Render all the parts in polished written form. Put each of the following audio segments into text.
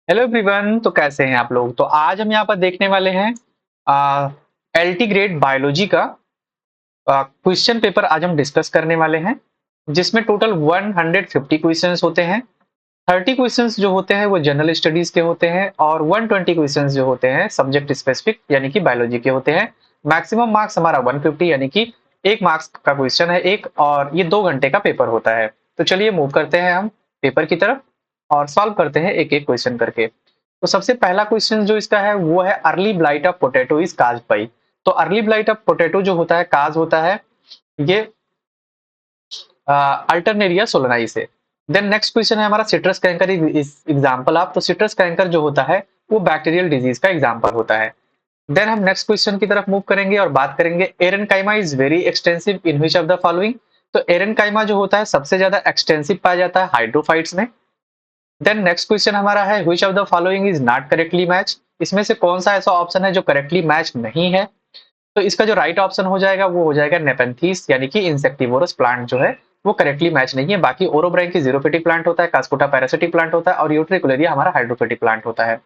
Hello everyone. तो कैसे हैं आप लोग? तो आज हम यहाँ पर देखने वाले हैं एलटी ग्रेड बायोलॉजी का क्वेश्चन पेपर। आज हम डिस्कस करने वाले हैं जिसमें टोटल 150 क्वेश्चंस होते हैं। 30 क्वेश्चंस जो होते हैं वो जनरल स्टडीज के होते हैं और 120 क्वेश्चंस जो होते हैं सब्जेक्ट स्पेसिफिक यानी कि बायोलॉजी के होते हैं। मैक्सिमम मार्क्स हमारा 150 यानी कि 1 मार्क्स का क्वेश्चन है एक, और ये 2 घंटे का पेपर होता है। तो चलिए मूव करते हैं हम पेपर की तरफ और सॉल्व करते हैं एक एक क्वेश्चन करके। तो सबसे पहला क्वेश्चन जो इसका है वो है early blight of potato is caused by. तो अर्ली ब्लाइट ऑफ पोटैटो जो होता है काज होता है ये अल्टरनेरिया सोलनाई से। देन नेक्स्ट क्वेश्चन है हमारा citrus canker is example of. तो सिट्रस कैंकर जो होता है वो बैक्टीरियल डिजीज का एग्जांपल होता है। देन हम नेक्स्ट क्वेश्चन की तरफ मूव करेंगे और बात करेंगे aerenchyma is very extensive in which of the following. तो एरेनकाइमा जो होता है सबसे ज्यादा एक्सटेंसिव पाया जाता है हाइड्रोफाइट्स में। देन नेक्स्ट क्वेश्चन हमारा है which of the following is not correctly match. इसमें से कौन सा ऐसा ऑप्शन है जो करेक्टली मैच नहीं है? तो इसका जो राइट ऑप्शन हो जाएगा वो हो जाएगा नेपेंथीस यानी कि इंसेक्टिवोरस प्लांट जो है वो करेक्टली मैच नहीं है। बाकी ओरोब्रैंकी जीरोफिटिक प्लांट होता है, कास्कुटा पैरासिटिक प्लांट होता है और यूट्रिकुलेरिया हमारा हाइड्रोफिटिक प्लांट होता है।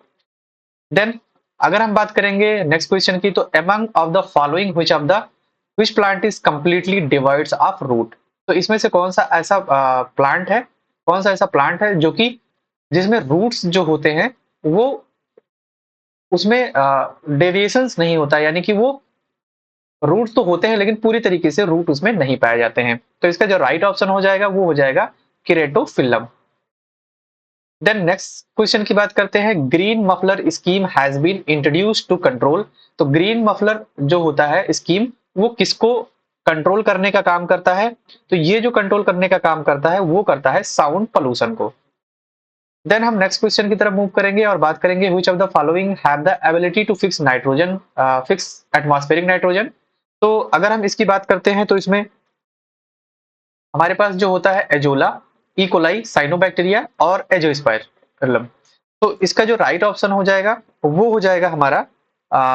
देन अगर हम बात करेंगे नेक्स्ट क्वेश्चन की, तो among of the following which of the which plant is completely divides of root. तो इसमें से कौन सा ऐसा प्लांट है, कौन सा ऐसा प्लांट है जो कि जिसमें रूट्स जो होते हैं वो उसमें डेविएशंस नहीं होता, यानी कि वो रूट्स तो होते हैं लेकिन पूरी तरीके से रूट उसमें नहीं पाए जाते हैं। तो इसका जो राइट ऑप्शन हो जाएगा वो हो जाएगा किरेटोफिलम। देन नेक्स्ट क्वेश्चन की बात करते हैं green muffler scheme has been introduced to control. तो ग्रीन मफलर जो होता है स्कीम वो किसको कंट्रोल करने का काम करता है? तो ये जो कंट्रोल करने का काम करता है वो करता है साउंड पोल्यूशन को। देन हम नेक्स्ट क्वेश्चन की तरफ मूव करेंगे और बात करेंगे which of the following have the ability to fix nitrogen, fix atmospheric nitrogen. तो अगर हम इसकी बात करते हैं तो इसमें हमारे पास जो होता है एजोला, इकोलाई, साइनोबैक्टीरिया और एजोस्पाइरलम। तो इसका जो राइट ऑप्शन हो जाएगा वो हो जाएगा हमारा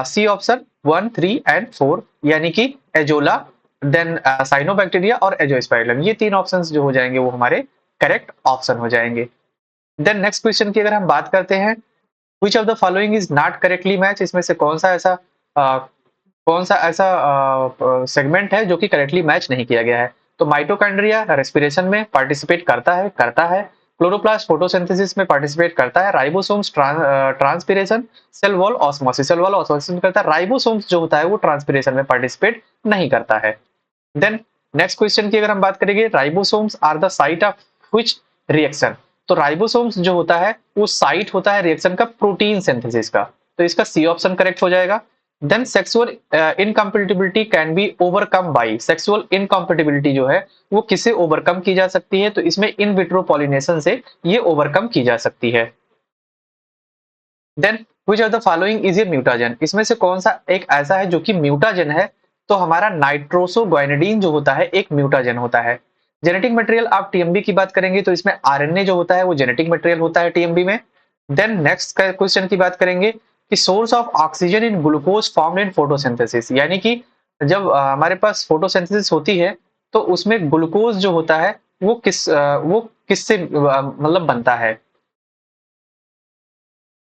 सी ऑप्शन 1, 3 एंड 4 यानी कि एजोला, देन साइनोबैक्टीरिया और एजोस्पाइरलम। ये तीन ऑप्शंस जो हो जाएंगे वो हमारे करेक्ट ऑप्शन हो जाएंगे। देन नेक्स्ट क्वेश्चन की अगर हम बात करते हैं which of the following is not correctly match. इसमें से कौन सा ऐसा सेगमेंट है जो कि करेक्टली मैच नहीं किया गया है? तो माइटोकॉन्ड्रिया रेस्पिरेशन में पार्टिसिपेट करता है। क्लोरोप्लास्ट फोटोसिंथेसिस में पार्टिसिपेट करता है। Ribosomes transpiration, cell wall osmosis करता है। राइबोसोम्स जो होता है वो ट्रांसपिरेशन में पार्टिसिपेट नहीं करता है। देन नेक्स्ट क्वेश्चन की अगर हम बात करेंगे ribosomes are the site of which reaction. तो राइबोसोम्स जो होता है वो साइट होता है रिएक्शन का प्रोटीन सिंथेसिस का। तो इसका सी ऑप्शन करेक्ट हो जाएगा। Then sexual incompatibility can be overcome by. Sexual incompatibility जो है वो किसे ओवरकम की जा सकती है? तो इसमें इन विट्रो पॉलिनेशन से ये ओवरकम की जा सकती है। Then which of the following is a mutagen. इसमें से कौन सा एक ऐसा है जो कि म्यूटाजन है? तो हमारा नाइट्रोसोग्वानिडीन जो होता है एक म्यूटाजन होता है। जेनेटिक मटेरियल आप टीएमबी की बात करेंगे तो इसमें आरएनए जो होता है वो जेनेटिक मटेरियल होता है टीएमबी में। देन नेक्स्ट क्वेश्चन की बात करेंगे कि source of oxygen in glucose formed in photosynthesis, यानी कि जब हमारे पास फोटोसिंथेसिस होती है तो उसमें ग्लूकोज जो होता है वो किससे मतलब बनता है?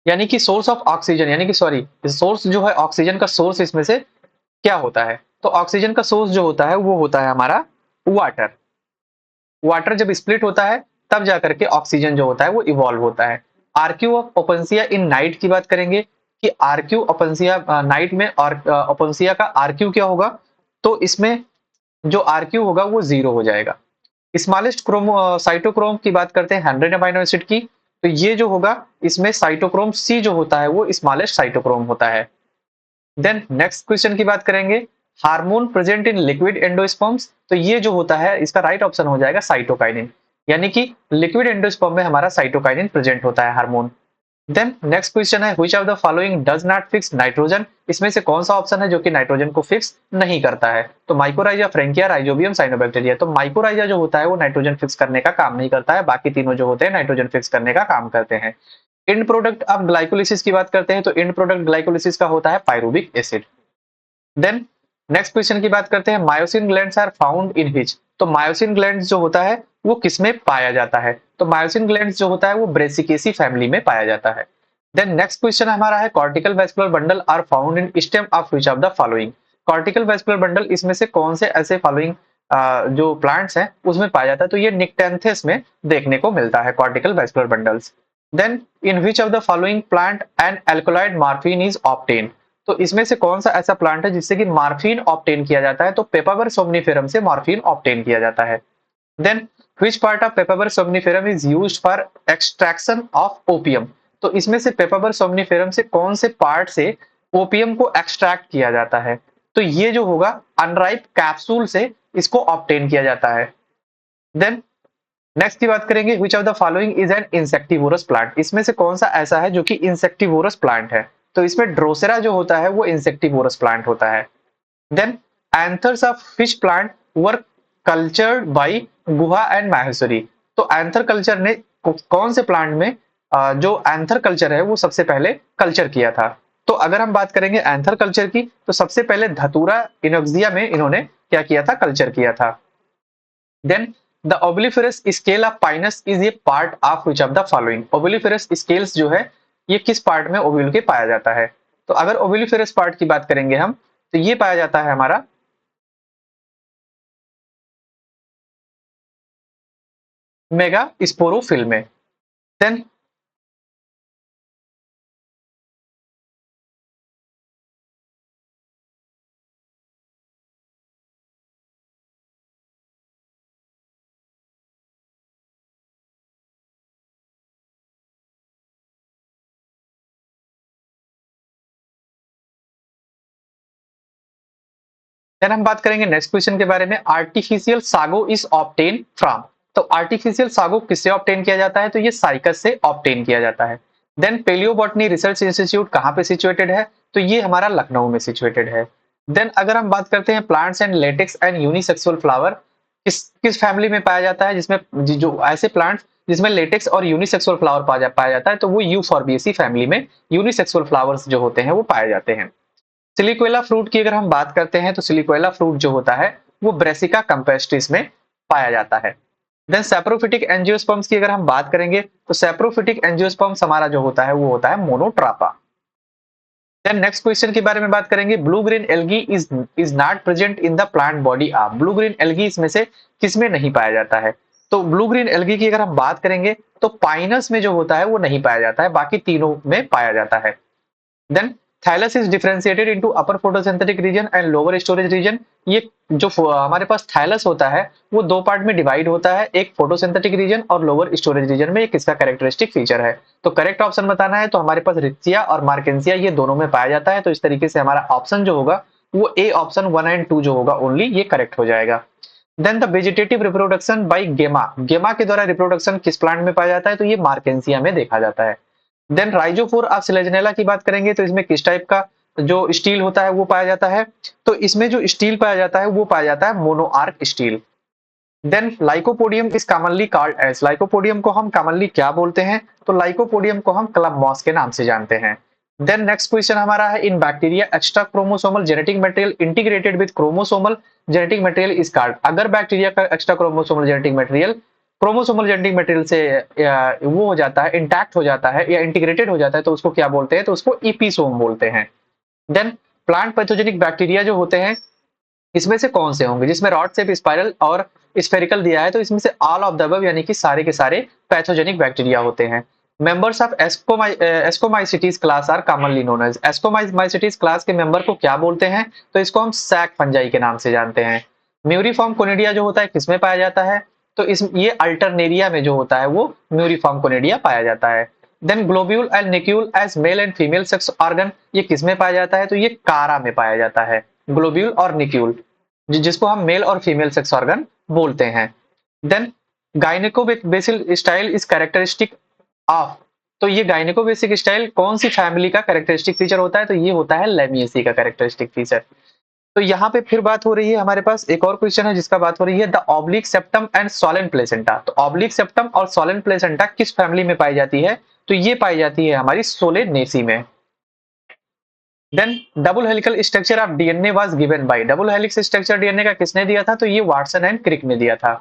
यानी कि सोर्स ऑफ ऑक्सीजन, यानी कि सॉरी, सोर्स जो है ऑक्सीजन का सोर्स इसमें से क्या होता है? तो ऑक्सीजन का सोर्स जो होता है वो होता है हमारा वाटर। वाटर जब स्प्लिट होता है तब जाकर के ऑक्सीजन जो होता है वो इवॉल्व होता है। आरक्यू ऑफ ओपेंसिया इन नाइट की बात करेंगे कि आरक्यू ओपेंसिया नाइट में, और ओपेंसिया का आरक्यू क्या होगा? तो इसमें जो आरक्यू होगा वो 0 हो जाएगा। स्मॉलेस्ट साइटोक्रोम की बात करते हैं 100 अमीनो एसिड की, तो ये जो होगा इसमें साइटोक्रोम सी जो होता है वो स्मॉलेस्ट साइटोक्रोम होता है। देन नेक्स्ट क्वेश्चन की बात करेंगे hormone present in liquid endosperms. तो ये जो होता है इसका राइट ऑप्शन हो जाएगा साइटोकाइनिन, यानी कि लिक्विड एंडोस्पर्म में हमारा साइटोकाइनिन प्रेजेंट होता है हार्मोन। देन नेक्स्ट क्वेश्चन है which of the following does not fix nitrogen. इसमें से कौन सा ऑप्शन है जो कि नाइट्रोजन को फिक्स नहीं करता है? तो माइकोराइजा, फ्रेंकिया, राइजोबियम, साइनोबैक्टीरिया। तो माइकोराइजा जो होता है वो नाइट्रोजन फिक्स करने का काम नहीं करता है, बाकी तीनों जो होते हैं नाइट्रोजन फिक्स करने का काम करते हैं। एंड प्रोडक्ट ऑफ ग्लाइकोलिसिस की बात करते हैं तो एंड प्रोडक्ट ग्लाइकोलिसिस का होता है pyruvic acid. Then next question की बात करते हैं myosin glands are found in which. तो मायोसिन ग्लैंड्स जो होता है वो किसमें पाया जाता है? तो मायोसिन ग्लैंड्स जो होता है वो ब्रेसिकेसी फैमिली में पाया जाता है। देन नेक्स्ट क्वेश्चन हमारा है cortical vascular bundle are found in stem of which of the following. Cortical vascular bundle इसमें से कौन से ऐसे फॉलोइंग जो प्लांट्स हैं उसमें पाया जाता है, तो ये निक्टेंथिस में देखने को मिलता है cortical vascular bundles. Then in which of the following plant and alkaloid morphine is obtain. तो इसमें से कौन सा ऐसा प्लांट है जिससे कि मॉर्फिन ऑब्टेन किया जाता है, तो पेपावर सोमनिफेरम से मॉर्फिन ऑब्टेन किया जाता है। Then which part of Papaver somniferum is used for extraction of opium. तो इसमें से पेपावर सोमनिफेरम से कौन से पार्ट से ओपियम को एक्सट्रैक्ट किया जाता है, तो ये जो होगा अनराइप कैप्सूल से इसको ऑब्टेन किया जाता है। देन नेक्स्ट की बात करेंगे which of the following is an insectivorous plant. इसमें से कौन सा ऐसा है जो कि इंसेक्टिवोरस प्लांट है, तो इसमें ड्रोसेरा जो होता है वो इंसेक्टिवोरस प्लांट होता है। Then anthers of fish plant were cultured by Guha and Maheshwari. तो एंथर कल्चर ने कौन से प्लांट में जो एंथर कल्चर है वो सबसे पहले कल्चर किया था। तो अगर हम बात करेंगे एंथर कल्चर की, तो सबसे पहले धतूरा इनोक्सिया में इन्होंने क्या किया था, कल्चर किया था। Then the ovuliferous scale of Pinus is a part of which of the following. Ovuliferous scales जो है ये किस पार्ट में ओविल के पाया जाता है, तो अगर ओबलिफेरस पार्ट की बात करेंगे हम, तो ये पाया जाता है हमारा मेगा स्पोरोफिल में। देन हम बात करेंगे नेक्स्ट क्वेश्चन के बारे में, artificial sago is obtain from. तो आर्टिफिशियल सागो किससे ऑब्टेन किया जाता है, तो ये साइकस से ऑब्टेन किया जाता है। देन पेलियोबॉटनी रिसर्च इंस्टीट्यूट कहाँ पे सिचुएटेड है, तो ये हमारा लखनऊ में सिचुएटेड है। देन अगर हम बात करते हैं plants and latex and unisexual flower किस किस फैमिली में पाया जाता है, जिसमें जो ऐसे प्लांट्स जिसमें लेटेक्स और यूनिसेक्सुअल फ्लावर पाया जाता है, तो वो यूफॉर्बिएसी फैमिली में यूनिसेक्सुअल फ्लावर्स जो होते हैं वो पाए जाते हैं। सिलिक्वेला फ्रूट की अगर हम बात करते हैं, तो सिलिक्वेला फ्रूट जो होता है वो ब्रेसिका कैम्पेस्ट्रिस में पाया जाता है। देन सैप्रोफिटिक एंजियोस्पर्म्स की अगर हम बात करेंगे, तो सैप्रोफिटिक एंजियोस्पर्म्स हमारा जो होता है वो होता है मोनोट्रापा। देन नेक्स्ट क्वेश्चन के बारे में बात करेंगे, blue green algae is not present in the plant body of. Blue green algae इसमें से किसमें नहीं पाया जाता है, तो ब्लू ग्रीन एल्गी की अगर हम बात करेंगे तो पाइनस में जो होता है वो नहीं पाया जाता है, बाकी तीनों में पाया जाता है। Then thallus is differentiated into upper photosynthetic region and lower storage region. ये जो हमारे पास थैलस होता है वो दो पार्ट में डिवाइड होता है, एक फोटोसिंथेटिक रीजन और लोअर स्टोरेज रीजन में। ये किसका कैरेक्टरिस्टिक फीचर है, तो करेक्ट ऑप्शन बताना है, तो हमारे पास रिक्सिया और मार्केंसिया ये दोनों में पाया जाता है। तो इस तरीके से हमारा ऑप्शन जो होगा वो ए ऑप्शन 1 एंड 2 जो होगा ओनली ये करेक्ट हो जाएगा। Then the vegetative reproduction by gemma, gemma के द्वारा रिप्रोडक्शन किस प्लांट में पाया जाता है, तो ये मार्केंसिया में देखा जाता है। देन राइजोफोर ऑफ सिलेजनेला की बात करेंगे, तो इसमें किस टाइप का जो स्टील होता है वो पाया जाता है, तो इसमें जो स्टील पाया जाता है वो पाया जाता है monarch stele. Then Lycopodium is commonly called as, Lycopodium को हम कॉमनली क्या बोलते हैं, तो लाइकोपोडियम को हम क्लब मॉस के नाम से जानते हैं। देन नेक्स्ट क्वेश्चन हमारा है, इन bacteria extra chromosomal genetic material integrated with chromosomal genetic material is called. अगर बैक्टीरिया का extra chromosomal genetic material chromosomal genetic material से वो हो जाता है, इंटैक्ट हो जाता है या इंटीग्रेटेड हो जाता है, तो उसको क्या बोलते हैं, तो उसको इपीसोम बोलते हैं। देन प्लांट पैथोजेनिक बैक्टीरिया जो होते हैं इसमें से कौन से होंगे, जिसमें रॉड शेप, स्पाइरल और स्फेरिकल दिया है, तो इसमें से ऑल ऑफ द अबव यानी कि सारे के सारे पैथोजेनिक बैक्टीरिया होते हैं। Members of ascomycetes class are commonly known as, ascomycetes class के मेंबर को क्या बोलते हैं, तो इसको हम सैक फंजाई के नाम से जानते हैं। म्यूरिफॉर्म कोनिडिया जो होता है किसमें पाया जाता है, तो इस ये अल्टरनेरिया में जो होता है वो म्यूरिफॉर्म कोनिडिया पाया जाता है। Then globule and nucule as male and female sex organ, ये किसमें पाया जाता है, तो ये कारा में पाया जाता है, ग्लोब्यूल और निक्यूल जिसको हम मेल और फीमेल सेक्स ऑर्गन बोलते हैं। Then gynobasic style is characteristic of, तो ये गायनेकोबेसिक स्टाइल कौन सी फैमिली का कैरेक्टरिस्टिक फीचर होता है, तो ये होता है लेमिएसी का कैरेक्टरिस्टिक फीचर। तो यहाँ पे फिर बात हो रही है, हमारे पास एक और क्वेश्चन है जिसका बात हो रही है, the oblique septum and Solan placenta. तो ऑब्लिक सेप्टम और सोलेन प्लेसेंटा किस फैमिली में पाई जाती है, तो ये पाई जाती है हमारी सोलेनेसी में। Then double helical structure of DNA was given by, double helix structure DNA का किसने दिया था, तो ये वाटसन एंड क्रिक ने दिया था।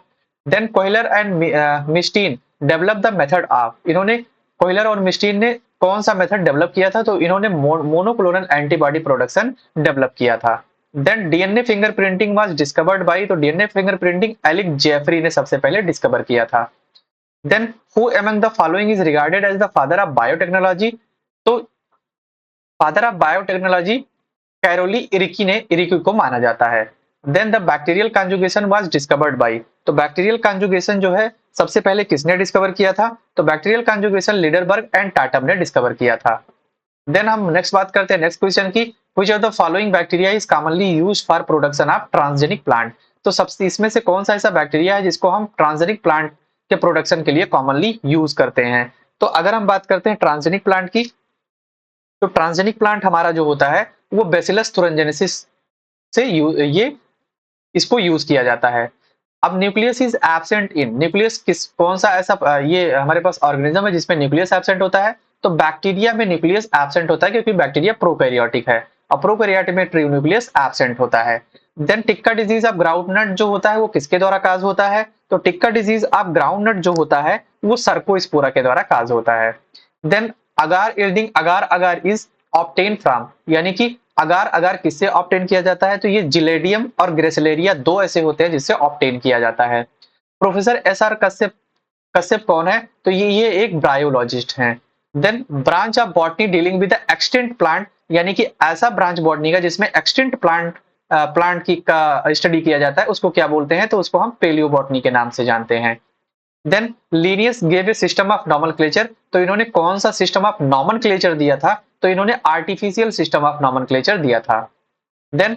Then Kohler and Milstein develop the method of, इन्होंने कोहलर और मिस्टीन ने कौन सा मेथड डेवलप किया था? तो इन्होंने मोनोक्लोनल एंटीबॉडी प्रोडक्शन डेवलप किया था। Then DNA fingerprinting was discovered by, तो डीएनए फिंगरप्रिंटिंग एलिक जेफरी ने सबसे पहले डिस्कवर किया था। Then who among the following is regarded as the father of biotechnology? तो father of biotechnology Karoly Ereky को माना जाता है। Then the bacterial conjugation was discovered by, तो बैक्टीरियल कंजुगेशन जो है सबसे पहले किसने डिस्कवर किया था? तो bacterial conjugation Lederberg and Tatum ने डिस्कवर किया था। देन हम नेक्स्ट बात करते हैं नेक्स्ट क्वेश्चन की, which of the following bacteria is commonly used for production of transgenic plant? तो सबसे इसमें से कौन सा ऐसा बैक्टीरिया है जिसको हम ट्रांसजेनिक प्लांट के प्रोडक्शन के लिए कॉमनली यूज करते हैं? तो अगर हम बात करते हैं ट्रांसजेनिक प्लांट की, तो ट्रांसजेनिक प्लांट हमारा जो होता है वो बेसिलस thuringiensis से ये इसको यूज किया जाता है। अब nucleus is absent in, nucleus किस कौन सा ऐसा ये हमारे पास ऑर्गेनिज्म है जिसमें न्यूक्लियस एब्सेंट होता है? तो बैक्टीरिया में न्यूक्लियस एब्सेंट होता है क्योंकि बैक्टीरिया प्रोकैरियोटिक है और प्रोकैरियोटिक में ट्रू न्यूक्लियस एब्सेंट होता है। Then tikka disease of groundnut जो होता है वो किसके द्वारा काज होता है? तो टिक्का डिजीज ऑफ ग्राउंडनट जो होता है वो सर्कोस्पोरा के द्वारा काज होता है। Then agar yielding agar agar is obtain from, यानी कि अगार अगार किससे ऑब्टेन किया जाता है? तो ये जिलेडियम और ग्रेसिलेरिया दो ऐसे होते हैं जिससे ऑब्टेन किया जाता है। Professor S R Kashyap Kashyap कौन है? तो ये एक बायोलॉजिस्ट हैं। Then branch of botany dealing with the extinct plant, यानी कि ऐसा ब्रांच बॉटनी का जिसमें एक्सटिंक्ट प्लांट की का स्टडी किया जाता है उसको क्या बोलते हैं? तो उसको हम पेलियोबॉटनी के नाम से जानते हैं। Then Linnaeus gave a system of nomenclature, तो इन्होंने कौन सा सिस्टम ऑफ नॉमेनक्लेचर दिया था? तो इन्होंने आर्टिफिशियल सिस्टम ऑफ नॉमेनक्लेचर दिया था। देन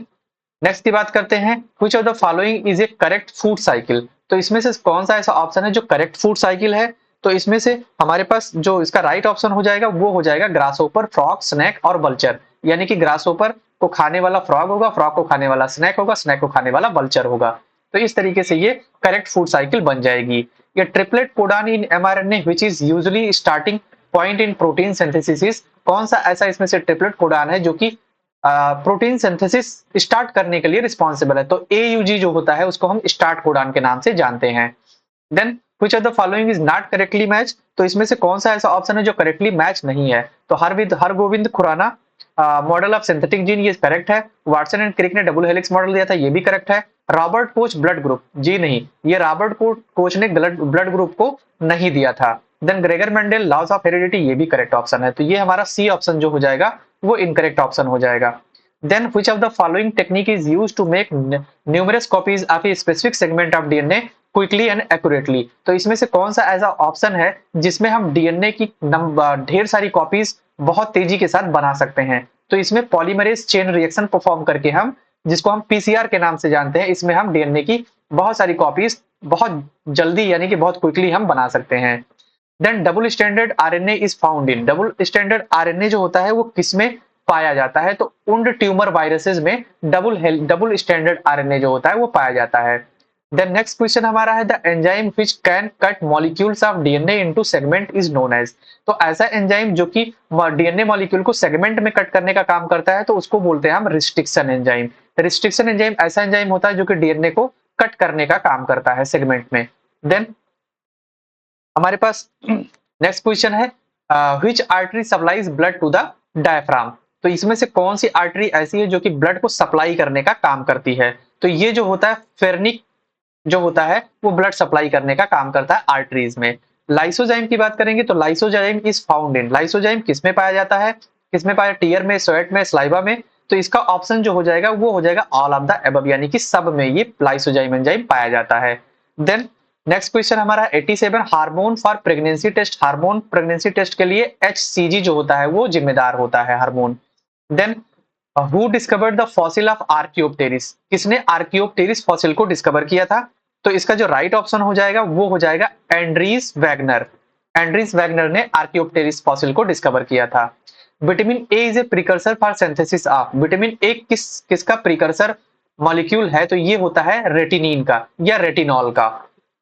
नेक्स्ट की बात करते हैं, which of the following is A correct food cycle? तो इसमें से कौन सा ऐसा ऑप्शन है जो करेक्ट फूड साइकिल है? तो इसमें से हमारे पास जो इसका राइट ऑप्शन हो जाएगा वो हो जाएगा ग्रासहोपर, फ्रॉग, स्नेक और वल्चर, यानी कि ग्रासहोपर को खाने वाला फ्रॉग होगा, फ्रॉग को खाने वाला स्नेक होगा, स्नेक को खाने वाला वल्चर होगा। तो इस तरीके से ये करेक्ट फूड साइकिल बन जाएगी। ये triplet codon in mRNA which is usually starting point in protein synthesis, कौन सा ऐसा इसमें से ट्रिपलेट कोडान है जो कि प्रोटीन सिंथेसिस स्टार्ट करने के लिए रिस्पॉन्सिबल है? तो AUG जो होता है उसको हम स्टार्ट कोडान के नाम से जानते हैं। Then which of the following is not correctly match? तो इसमें से कौन सा ऐसा ऑप्शन है जो करेक्टली मैच नहीं है? तो Hargobind Khorana model of synthetic gene, ये करेक्ट है। वाटसन एंड क्रिक ने डबल हेलिक्स मॉडल दिया था, ये भी करेक्ट है। रॉबर्ट कोच ब्लड ग्रुप, जी नहीं, ये रॉबर्ट कोच ने ब्लड ग्रुप को नहीं दिया था। Then Gregor Mendel laws of heredity, ये भी करेक्ट ऑप्शन है। तो ये हमारा सी ऑप्शन जो हो जाएगा वो इनकरेक्ट ऑप्शन हो जाएगा। Then which of the following technique is used to make numerous copies of a specific segment of DNA quickly and accurately? तो इसमें से कौन सा ऐसा ऑप्शन है जिसमें हम डीएनए की ढेर सारी कॉपीज बहुत तेजी के साथ बना सकते हैं? तो इसमें पॉलीमरेज चेन रिएक्शन परफॉर्म करके हम, जिसको हम पीसीआर के नाम से जानते हैं, इसमें हम डीएनए की बहुत सारी कॉपीज बहुत जल्दी यानी कि बहुत क्विकली हम बना सकते हैं। Then double standard RNA is found in, double standard RNA जो होता है वो किसमें पाया जाता है? तो उन ट्यूमर वायरसेस में डबल स्टैंडर्ड आरएनए जो होता है वो पाया जाता है। देन नेक्स्ट क्वेश्चन हमारा है the enzyme which can cut molecules of DNA into segment is known as, तो ऐसा एंजाइम जो कि डीएनए मॉलिक्यूल को सेगमेंट में कट करने का काम करता है तो उसको बोलते हैं हम रिस्ट्रिक्शन एंजाइम। रिस्ट्रिक्शन एंजाइम ऐसा एंजाइम होता है जो कि डीएनए को कट करने का काम करता है सेगमेंट में। देन हमारे पास नेक्स्ट क्वेश्चन है which artery supplies blood to the diaphragm, तो इसमें से कौन सी आर्टरी ऐसी है जो कि ब्लड को सप्लाई करने का काम करती है? तो ये जो होता है फेरनिक जो होता है वो ब्लड सप्लाई करने का काम करता है आर्टरीज में। लाइसोजाइम की बात करेंगे तो lysozyme is found in, lysozyme किसमें पाया जाता है? किसमें पाया? टीयर में, स्वेट में, स्लाइवा में। तो इसका ऑप्शन जो हो जाएगा वो हो जाएगा ऑल ऑफ द अबव, यानी कि सब में ये लाइसोजाइम एंजाइम पाया जाता है। देन नेक्स्ट क्वेश्चन हमारा 87 hormone for pregnancy test, hormone pregnancy test के लिए HCG जो होता है वो जिम्मेदार होता है hormone. Then who discovered the fossil of Archaeopteryx, किसने आर्कियोप्टेरिस फॉसिल को डिस्कवर किया था? तो इसका जो राइट ऑप्शन हो जाएगा वो हो जाएगा एंड्रीज वैगनर, एंड्रीज वैगनर ने आर्कियोप्टेरिस फॉसिल को डिस्कवर किया था। Vitamin A is a precursor for synthesis of, vitamin A किसका प्रिकर्सर मॉलिक्यूल है? तो ये होता है रेटिनिन का या रेटिनॉल का।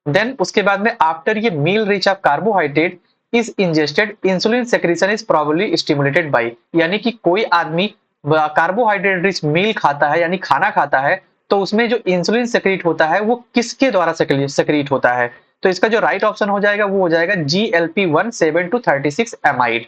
देन उसके बाद में आफ्टर ये meal rich of carbohydrate is ingested insulin secretion is probably stimulated by, यानी कि कोई आदमी कार्बोहाइड्रेट रिच मील खाता है यानी खाना खाता है तो उसमें जो इंसुलिन सेक्रेट होता है वो किसके द्वारा सेक्रेट होता है? तो इसका जो राइट ऑप्शन हो जाएगा वो हो जाएगा GLP-1 7 to 36 amide.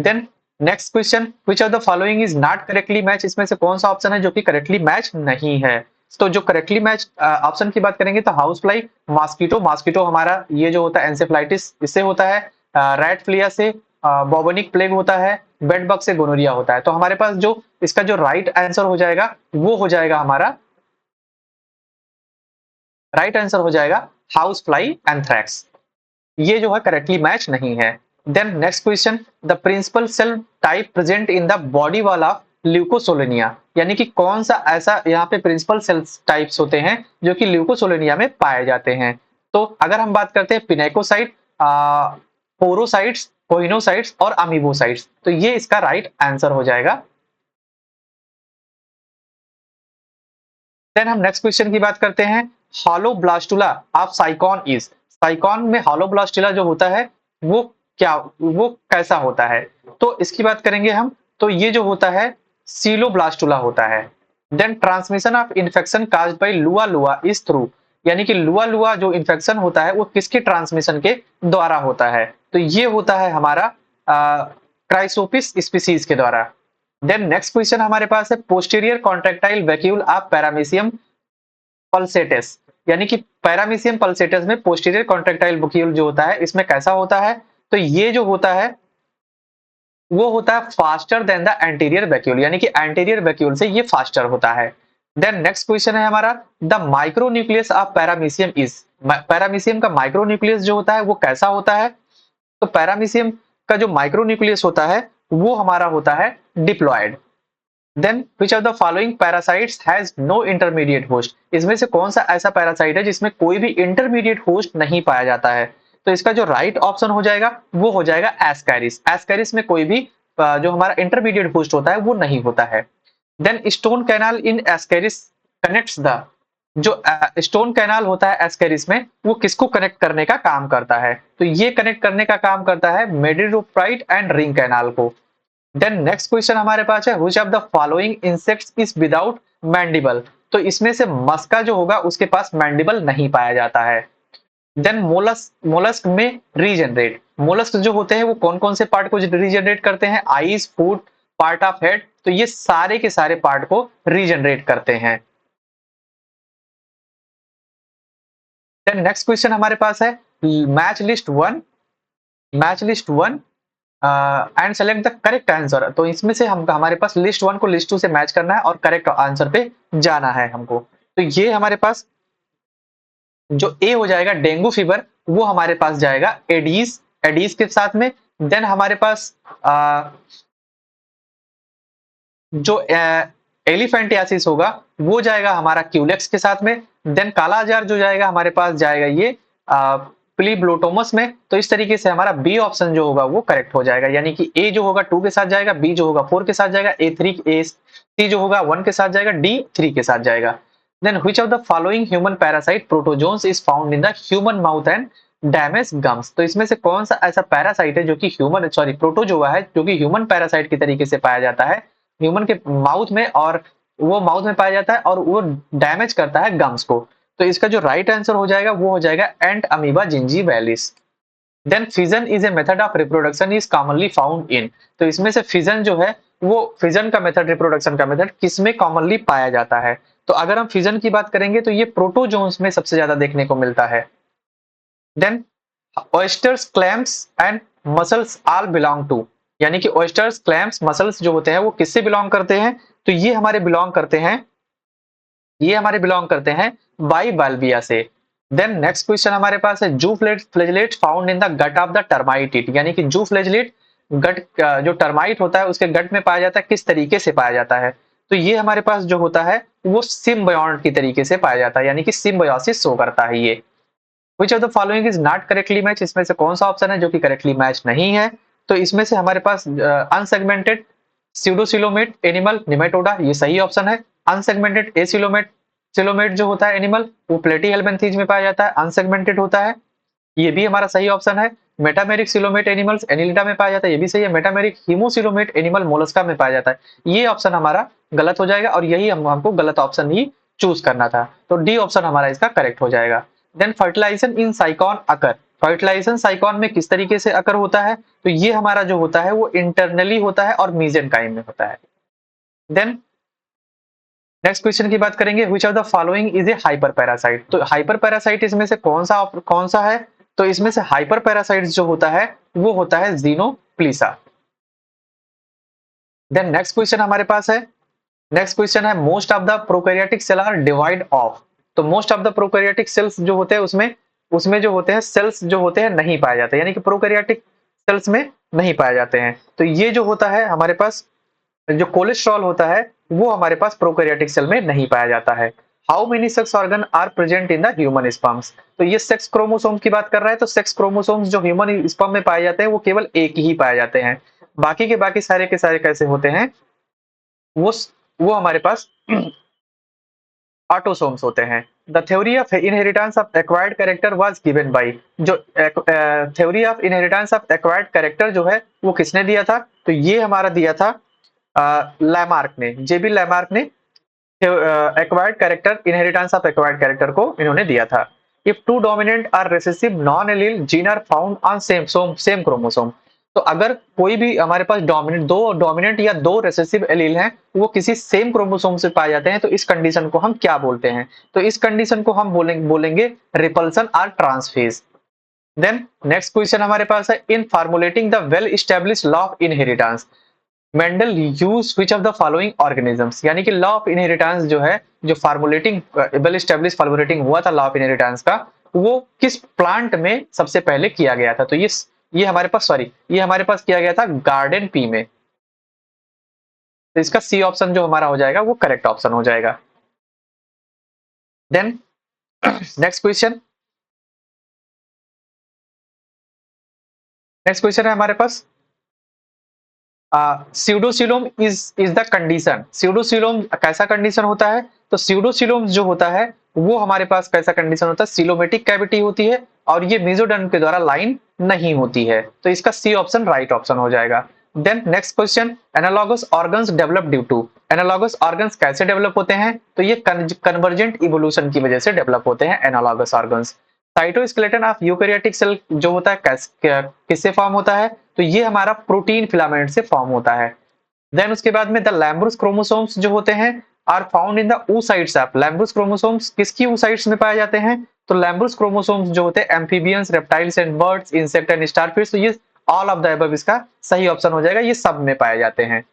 Then next question, which of the following is not correctly match, इसमें से कौन सा ऑप्शन है जो कि करेक्टली मैच नहीं है। तो जो करेक्टली मैच ऑप्शन की बात करेंगे तो हाउस फ्लाई, मॉस्किटो, मॉस्किटो हमारा ये जो होता है एंसेफ्लाइटिस इससे होता है, रेड फ्लिया से बॉबोनिक प्लेग होता है, बेड बग से गोनोरिया होता है। तो हमारे पास जो इसका जो राइट आंसर हो जाएगा वो हो जाएगा हमारा, राइट आंसर हो जाएगा हाउस फ्लाई एंथ्रैक्स, ये जो है करेक्टली मैच नहीं है। Then next question, the principal cell type present in the body wall of Leucosolenia, यानी कि कौन सा ऐसा यहाँ पे प्रिंसिपल सेल टाइप्स होते हैं जो कि ल्यूकोसोलेनिया में पाए जाते हैं। तो अगर हम बात करते हैं पिनेकोसाइट, पोरोसाइट्स, कोइनोसाइट्स और अमीबोसाइट्स, तो ये इसका राइट आंसर हो जाएगा। देन हम नेक्स्ट क्वेश्चन की बात करते हैं, हॉलोब्लास्टुला ऑफ साइकॉन इज, साइकॉन में हॉलोब्लास्टुला जो होता है वो क्या, वो कैसा होता है। तो इसकी बात करेंगे हम, तो ये जो होता है सीलोब्लास्टुला होता है। Then transmission of infection caused by loa loa is through, यानी कि लुआ लुआ जो इन्फेक्शन होता है वो किसके ट्रांसमिशन के द्वारा होता है। तो ये होता है हमारा क्राइसोपिस स्पीसीज के द्वारा। देन नेक्स्ट क्वेश्चन हमारे पास है, posterior contractile vacuole of Paramecium pulsates, यानी कि पैरामीशियम पल्सेटस में पोस्टीरियर कॉन्ट्रैक्टाइल वैक्यूल जो होता है इसमें कैसा होता है। तो ये जो होता है वो होता है faster than the anterior vacuole, यानी कि एंटीरियर वैक्यूल से ये फास्टर होता है। देन नेक्स्ट क्वेश्चन है हमारा, the micronucleus of paramecium is, paramecium का माइक्रोन्यूक्लियस जो होता है वो कैसा होता है। तो पैरामीशियम का जो माइक्रोन्यूक्लियस होता है वो हमारा होता है diploid. Then which of the following parasites has no intermediate host, इसमें से कौन सा ऐसा पैरासाइट है जिसमें कोई भी इंटरमीडिएट होस्ट नहीं पाया जाता है। तो इसका जो राइट ऑप्शन हो जाएगा वो हो जाएगा एस्कैरिस, एस्कैरिस में कोई भी जो हमारा इंटरमीडिएट होस्ट होता है वो नहीं होता है। Then stone canal in ascaris connects the, जो स्टोन कैनाल होता है एस्कैरिस में वो किसको कनेक्ट करने का काम करता है। तो ये कनेक्ट करने का काम करता है मेडिरोप्राइट एंड रिंग कैनाल को। देन नेक्स्ट क्वेश्चन हमारे पास है, which of the following insects is without mandible, तो इसमें से मस्का जो होगा उसके पास मैंडिबल नहीं पाया जाता है। देन मोलस्क, मोलस्क में रीजनरेट, मोलस्क जो होते हैं वो कौन कौन से पार्ट को रीजनरेट करते हैं, eyes, foot, part of head, तो ये सारे के सारे पार्ट को रीजनरेट करते हैं। देन नेक्स्ट क्वेश्चन हमारे पास है, match list one, match list one and select the correct answer, तो इसमें से हम हमारे पास लिस्ट वन को लिस्ट टू से मैच करना है और करेक्ट आंसर पे जाना है हमको। तो ये हमारे पास जो ए हो जाएगा डेंगू फीवर वो हमारे पास जाएगा एडीज, एडीज के साथ में। देन हमारे पास जो एलिफेंटियासिस होगा वो जाएगा हमारा क्यूलेक्स के साथ में। देन काला आजार जो जाएगा हमारे पास जाएगा ये प्लीब्लोटोमस में। तो इस तरीके से हमारा बी ऑप्शन जो होगा वो करेक्ट हो जाएगा, यानी कि ए जो होगा 2 के साथ जाएगा, बी जो होगा 4 के साथ जाएगा, ए सी जो होगा 1 के साथ जाएगा, डी 3 के साथ जाएगा। Then which of the following human parasite protozoans is found in the human mouth and damage gums, तो इसमें से कौन सा ऐसा पैरासाइट है जो कि ह्यूमन, सॉरी प्रोटोजोआ है जो कि ह्यूमन पैरासाइट की तरीके से पाया जाता है ह्यूमन के माउथ में, और वो माउथ में पाया जाता है और वो डैमेज करता है गम्स को। तो इसका जो राइट आंसर हो जाएगा वो हो जाएगा Entamoeba gingivalis. Then fission is a method of reproduction is commonly found in, तो इसमें से फिजन जो है वो फिजन का मेथड, रिप्रोडक्शन का मेथड किसमें कॉमनली पाया जाता है। तो अगर हम फिजन की बात करेंगे तो ये प्रोटोजोन्स में सबसे ज्यादा देखने को मिलता है। Then oysters, clams and mussels all belong to, यानी कि ऑयस्टर्स, क्लैम्स, मसल्स जो होते हैं वो किससे बिलोंग करते हैं। तो ये हमारे बिलोंग करते हैं, ये हमारे बिलोंग करते हैं बाइबाल्बिया से। देन नेक्स्ट क्वेश्चन हमारे पास है, zooflagellate found in the gut of the termite it, यानी कि जू फ्लैजेलेट गट जो टर्माइट होता है उसके गट में पाया जाता है, किस तरीके से पाया जाता है। तो ये हमारे पास जो होता है वो सिम्बायोट की तरीके से पाया जाता है, यानी कि सिम्बायोसिस शो करता है ये। Which of the following is not correctly match, इसमें से कौन सा ऑप्शन है जो कि करेक्टली मैच नहीं है। तो इसमें से हमारे पास अनसेगमेंटेड स्यूडोसिलोमेट एनिमल निमेटोडा, ये सही ऑप्शन है। अनसेगमेंटेड एसिलोमेट, सिलोमेट जो होता है एनिमल वो प्लेटीहेल्मिन्थीज में पाया जाता है, अनसेगमेंटेड होता है, ये भी हमारा सही ऑप्शन है। मेटामेरिक सिलोमेट एनिमल्स एनिलिडा में पाया जाता है, ये भी सही है। मेटामेरिक हीमोसिलोमेट एनिमल मोलस्का में पाया जाता है, ये ऑप्शन हमारा गलत हो जाएगा और यही हमको गलत ऑप्शन ही चूज करना था। तो डी ऑप्शन हमारा इसका करेक्ट हो जाएगा। देन फर्टिलाइजेशन इन साइकॉन अकर, फर्टिलाइजेशन साइकोन में किस तरीके से अकर होता है, तो ये हमारा जो होता है वो इंटरनली होता है और मीसेंकाइम में होता है। देन नेक्स्ट क्वेश्चन की बात करेंगे, which of the following is A hyper parasite. तो हाइपर पैरासाइट इसमें से कौन सा है, तो इसमें से हाइपर पैरासाइट जो होता है वो होता है जीनोप्लीसा। देन नेक्स्ट क्वेश्चन हमारे पास है, नेक्स्ट क्वेश्चन है most of the prokaryotic cell are divide of. तो most of the prokaryotic cells जो होते हैं उसमें उसमें जो होते हैं सेल्स जो होते हैं नहीं पाए जाते, यानी कि प्रोकैरियोटिक सेल्स में नहीं पाए जाते हैं। तो ये जो होता है हमारे पास जो कोलेस्ट्रॉल होता है वो हमारे पास प्रोकैरियोटिक सेल में नहीं पाया जाता है। How many sex organ are present in the human sperms. तो ये सेक्स क्रोमोसोम्स की बात कर रहा है, तो सेक्स क्रोमोसोम्स जो ह्यूमन स्पर्म में पाए जाते हैं वो केवल एक ही पाए जाते हैं। बाकी के बाकी सारे के सारे कैसे होते हैं, वो वो हमारे पास ऑटोसोम्स होते हैं। The theory of inheritance of acquired character was given by. जो theory of inheritance of acquired character जो है वो किसने दिया था, तो ये हमारा दिया था लैमार्क ने, जेबी लैमार्क ने acquired character inheritance of acquired character को इन्होंने दिया था। If two dominant or recessive non allele gene are found on same chromosome. तो अगर कोई भी हमारे पास दो डोमिनेंट या दो रिसेसिव एलील हैं वो किसी सेम क्रोमोसोम से पाए जाते हैं, तो इस कंडीशन को हम क्या बोलते हैं, तो इस कंडीशन को हम बोलेंगे रिपल्सन और ट्रांसफेज। देन नेक्स्ट क्वेश्चन हमारे पास है, in formulating the well established law of inheritance Mendel use which of the following organisms. यानी कि लॉ ऑफ इनहेरिटेंस जो है, जो फार्मुलेटिंग वेल एस्टेब्लिश्ड फार्मुलेटिंग हुआ था लॉ ऑफ इनहेरिटेंस का, वो किस प्लांट में सबसे पहले किया गया था, तो ये हमारे पास ये हमारे पास किया गया था गार्डन पी में। तो इसका सी ऑप्शन जो हमारा हो जाएगा वो करेक्ट ऑप्शन हो जाएगा। Then next question, next question है हमारे पास, pseudocoelom is the condition. Pseudocoelom कैसा कंडीशन होता है, तो स्यूडोसिलोम जो होता है वो हमारे पास कैसा कंडीशन होता है, सिलोमेटिक कैविटी होती है और ये मेसोडर्म के द्वारा लाइन नहीं होती है, तो इसका सी ऑप्शन राइट ऑप्शन हो जाएगा। Then next question, analogous organs develop due to. Analogous organs कैसे डेवलप होते हैं, तो ये कन्वर्जेंट इवोल्यूशन की वजह से डेवलप होते हैं analogous organs. Cytoskeleton of eukaryotic cell जो होता है किससे फॉर्म होता है, तो ये हमारा प्रोटीन फिलामेंट से फॉर्म होता है। देन उसके बाद में द लैम्ब्रूस क्रोमोसोम्स जो होते हैं are found in the oocytes of. Lampbrush chromosomes किसकी oocytes में पाए जाते हैं, तो लैम्ब्रूस क्रोमोसोम्स जो होते हैं amphibians, reptiles and birds, insect and starfish. तो ये ऑल ऑफ द अबव इसका सही ऑप्शन हो जाएगा, ये सब में पाए जाते हैं।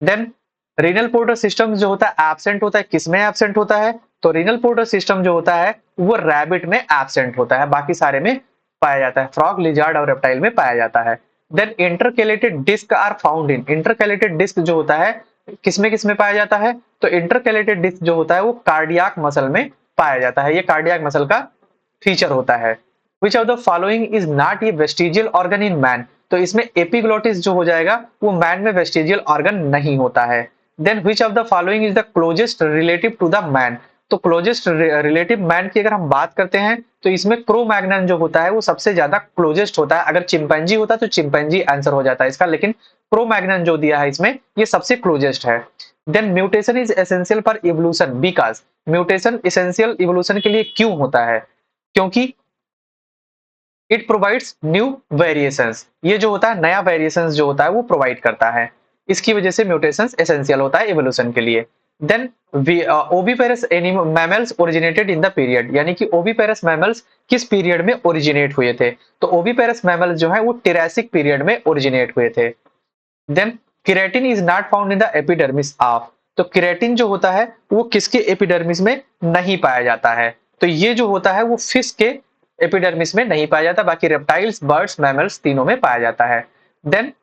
देन रीनल पोर्टर सिस्टम जो होता है एब्सेंट होता है, किसमें एब्सेंट होता है, तो रीनल पोर्टर सिस्टम जो होता है वो रैबिट में एब्सेंट होता है, बाकी सारे में पाया जाता है, फ्रॉग, लिजार्ड और रेप्टाइल में पाया जाता है। Then intercalated disc are found in. Intercalated disc जो होता है किसमें पाया जाता है, तो इंटरकैलेटेड डिस्क जो होता है वो कार्डियाक मसल में पाया जाता है, ये कार्डियाक मसल का फीचर होता है। विच of the following is not a vestigial organ in man. तो इसमें एपिग्लोटिस जो हो जाएगा वो मैन में वेस्टिजियल ऑर्गन नहीं होता है। Then which of the following is the closest relative to the man. तो क्लोजेस्ट रिलेटिव मैन की अगर हम बात करते हैं तो इसमें क्रो-मैग्नन जो होता है वो सबसे ज्यादा क्लोजेस्ट होता है। अगर चिंपैंजी होता तो चिंपैंजी आंसर हो जाता है इसका, लेकिन क्रो-मैग्नन जो दिया है इसमें ये सबसे क्लोजेस्ट है। Then mutation is essential for evolution because. Mutation essential evolution के लिए क्यों होता है, क्योंकि इट प्रोवाइड्स न्यू वेरिएशंस। ये जो होता है नया वेरिएशंस जो होता है वो प्रोवाइड करता है, इसकी वजह से म्यूटेशंस एसेंशियल होता है इवोल्यूशन के लिए। Then oviparous mammals originated in the period. यानी कि ओविपेरस मैमल्स किस पीरियड में ओरिजिनेट हुए थे, तो ओविपेरस मैमल्स जो है वो टिरासिक पीरियड में ओरिजिनेट हुए थे। Then keratin is not found in the epidermis of. तो केराटिन जो होता है वो किसके एपिडर्मिस में नहीं पाया जाता है, तो ये जो होता है वो फिश के एपिडर्मिस में नहीं पाया जाता, बाकी रेप्टाइल्स, बर्ड्स, मैमल्स तीनों में पाया जाता है। देन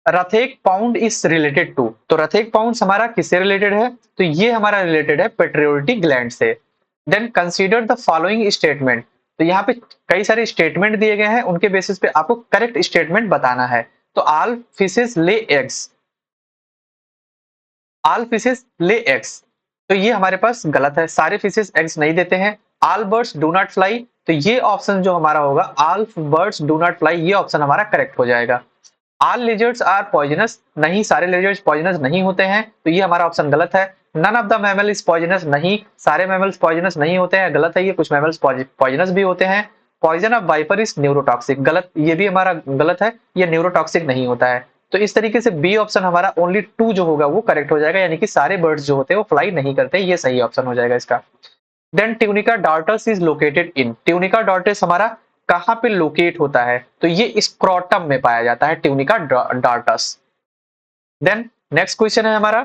रथेक पाउंड इज रिलेटेड टू। तो रथेक पाउंड हमारा किससे रिलेटेड है, तो ये हमारा रिलेटेड है पेट्रियोटिक ग्लैंड से। Then consider the following statement. तो यहाँ पे कई सारे स्टेटमेंट दिए गए हैं, उनके बेसिस पे आपको करेक्ट स्टेटमेंट बताना है। तो all fishes lay eggs, all fishes lay eggs, तो ये हमारे पास गलत है, सारे फिशेस एग्स नहीं देते हैं। All birds do not fly, तो ये ऑप्शन जो हमारा होगा all birds do not fly, ये ऑप्शन हमारा करेक्ट हो जाएगा। ऑल लिजर्ड्स आर पॉइजनस, नहीं सारे लिजर्ड्स पॉइजनस नहीं होते हैं, तो ये हमारा ऑप्शन गलत है। None of the mammal is poisonous, नहीं सारे मैमल्स पॉइजनस नहीं होते हैं, गलत है ये, कुछ मैमल्स पॉइजनस भी होते हैं। Poison of viper is neurotoxic, गलत, ये भी हमारा गलत है, ये न्यूरोटॉक्सिक नहीं होता है। तो इस तरीके से बी ऑप्शन हमारा ओनली 2 जो होगा वो करेक्ट हो जाएगा, यानी कि सारे बर्ड्स जो होते हैं वो फ्लाई नहीं करते, ये सही ऑप्शन हो जाएगा इसका। Then tunica dartos is located in, tunica dartos हमारा कहाँ पे लोकेट होता है, तो ये स्क्रोटम में पाया जाता है ट्यूनिका डार्टस। देन नेक्स्ट क्वेश्चन है हमारा,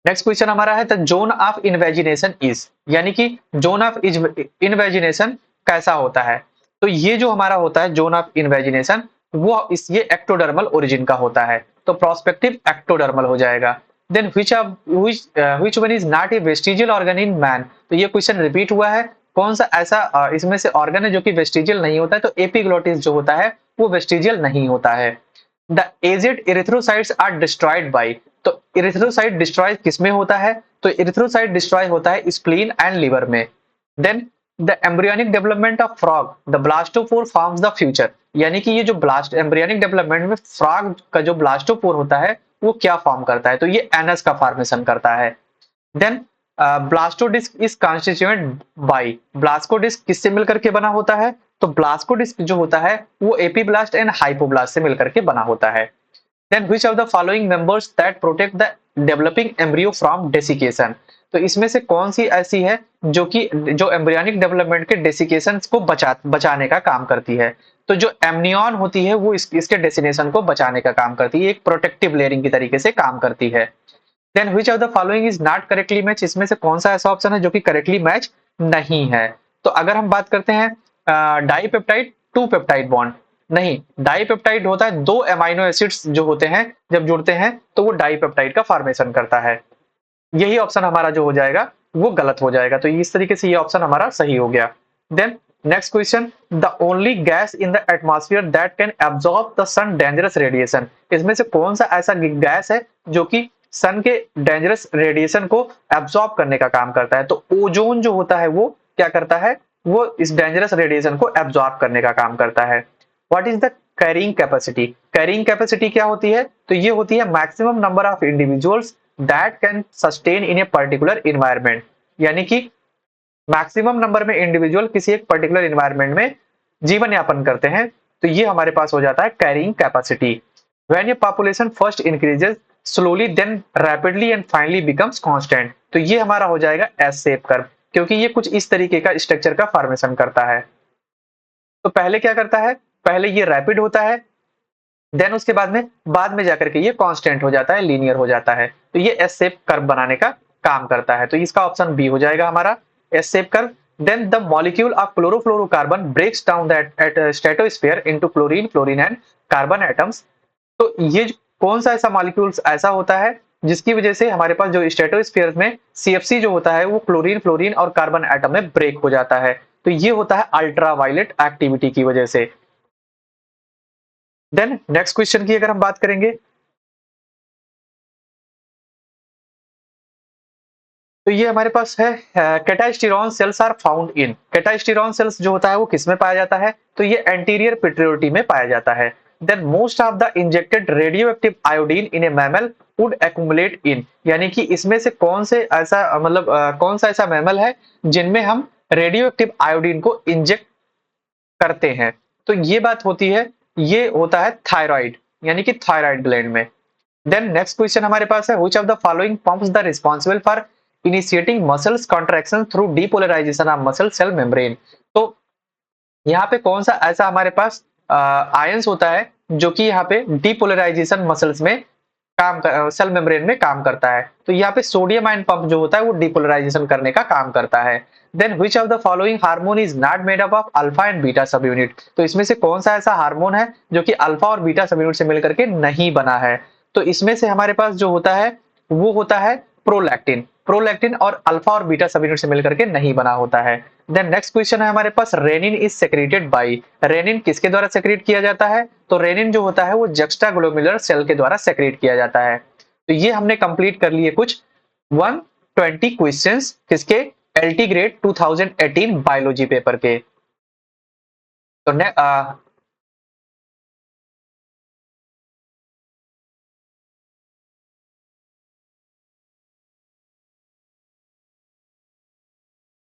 नेक्स्ट क्वेश्चन हमारा है the zone of invagination is, यानी कि जोन ऑफ इन्वेजिनेशन कैसा होता है, तो ये जो हमारा होता है जोन ऑफ इन्वेजिनेशन वो इस ये एक्टोडर्मल ओरिजिन का होता है, तो प्रोस्पेक्टिव एक्टोडर्मल हो जाएगा। Then which one is not a vestigial organ in man, तो ये क्वेश्चन रिपीट हुआ है, कौन सा ऐसा इसमें से ऑर्गन है जो कि वेस्टिजियल नहीं होता है, तो एपिग्लोटिस जो होता है वो वेस्टिजियल नहीं होता है। The aged erythrocytes are destroyed by, तो इरिथ्रोसाइट डिस्ट्रॉय किसमें होता है, तो इरिथ्रोसाइट डिस्ट्रॉय होता है स्प्लीन एंड लिवर में। Then the embryonic development of frog the blastopore forms the future, यानी कि ये जो ब्लास्ट एम्ब्रियोनिक डेवलपमेंट में फ्रॉग का जो ब्लास्टोपोर होता है वो क्या फॉर्म करता है, तो ये एनस का फॉर्मेशन करता है। देन ब्लास्टोडिस्क इज कॉन्स्टिट्यूएंट बाय, ब्लास्टोडिस्क किससे मिलकर के बना होता है, तो ब्लास्टोडिस्क जो होता है वो एपीब्लास्ट एंड हाइपोब्लास्ट से मिलकर के बना होता है। Then which of the following members that protect the developing embryo from desiccation, तो इसमें से कौन सी ऐसी है जो कि जो एम्ब्रियोनिक डेवलपमेंट के डेसिकेशन को बचाने का काम करती है, तो जो एमनियन होती है वो इसके डेसिनेशन को बचाने का काम करती है, एक प्रोटेक्टिव लेयरिंग की तरीके से काम करती है। Then which of the following is not correctly match, इसमें से कौन सा ऐसा ऑप्शन है जो कि करेक्टली मैच नहीं है, तो अगर हम बात करते हैं डाइपेप्टाइड टू पेप्टाइड बॉन्ड, नहीं, डाइपेप्टाइड होता है दो एमाइनो एसिड्स जो होते हैं जब जुड़ते हैं तो वो डाइपेप्टाइड का फॉर्मेशन करता है, यही ऑप्शन हमारा जो हो जाएगा वो गलत हो जाएगा, तो इस तरीके से ये ऑप्शन हमारा सही हो गया। Then next question, the only gas in the atmosphere that can absorb the sun dangerous radiation, इसमें से कौन सा ऐसा गैस है जो कि सन के डेंजरस रेडिएशन को एब्जॉर्ब करने का काम करता है, तो ओजोन जो होता है वो क्या करता है, वो इस डेंजरस रेडिएशन को एब्जॉर्ब करने का काम करता है। What is the carrying capacity, carrying capacity क्या होती है, तो ये होती है maximum number of individuals that can sustain in a particular environment, यानी कि मैक्सिमम नंबर में इंडिविजुअल किसी एक पर्टिकुलर इन्वायरमेंट में जीवन यापन करते हैं, तो ये हमारे पास हो जाता है कैरिंग कैपेसिटी। व्हेन ये population first increases slowly then rapidly and finally becomes constant, तो ये हमारा हो जाएगा एस शेप कर्व, क्योंकि ये कुछ इस तरीके का स्ट्रक्चर का फॉर्मेशन करता है। तो पहले क्या करता है, पहले ये रैपिड होता है, देन उसके बाद में जाकर के ये कांस्टेंट हो जाता है, लीनियर हो जाता है, तो ये एस शेप कर्व बनाने का काम करता है, तो इसका ऑप्शन बी हो जाएगा हमारा S shape curve. Then the molecule of chlorofluorocarbon breaks down that at stratosphere into chlorine fluorine and carbon atoms, तो ये कौन सा ऐसा मॉलिक्यूल्स ऐसा होता है जिसकी वजह से हमारे पास जो स्ट्रेटोस्फीयर में सीएफसी जो होता है वो क्लोरीन फ्लोरीन और कार्बन एटम में ब्रेक हो जाता है, तो ये होता है अल्ट्रावायलेट एक्टिविटी की वजह से। देन नेक्स्ट क्वेश्चन की अगर हम बात करेंगे, तो ये हमारे पास है castration cells are found in, castration cells जो होता है वो किस में पाया जाता है, तो ये एंटीरियर पिट्यूटरी में पाया जाता है। Then most of the injected radioactive iodine in a mammal would accumulate in, यानी कि इसमें से कौन से ऐसा कौन सा ऐसा मैमल है जिनमें हम रेडियोएक्टिव आयोडीन को इंजेक्ट करते हैं, तो ये बात होती है, ये होता है थायराइड, यानी कि थायराइड ग्लैंड में। देन नेक्स्ट क्वेश्चन हमारे पास है which of the following pumps the responsible for initiating muscles contraction through depolarization of muscle cell membrane, तो यहाँ पे कौन सा ऐसा हमारे पास आयंस होता है जो कि यहाँ पे डीपोलराइजेशन मसल्स में सेल मेम्ब्रेन में काम करता है, तो यहाँ पे सोडियम आयन पंप जो होता है वो डीपोलराइजेशन करने का काम करता है। Then which of the following hormone is not made up of alpha and beta subunit, तो इसमें से कौन सा ऐसा हार्मोन है जो कि अल्फा और बीटा सब यूनिट से मिलकर के नहीं बना है, तो इसमें से हमारे पास जो होता है वो होता है प्रोलैक्टिन, प्रोलैक्टिन और अल्फा और बीटा सब यूनिट से मिलकर के नहीं बना होता है। देन नेक्स्ट क्वेश्चन है हमारे पास renin is secreted by, renin किसके द्वारा सेक्रेट किया जाता है, तो रेनिन जो होता है वो जक्स्टाग्लोमेरुलर सेल के द्वारा सेक्रेट किया जाता है। तो ये हमने कंप्लीट कर लिए कुछ 120 क्वेश्चंस किसके, एलटी ग्रेड 2018 बायोलॉजी पेपर के। तो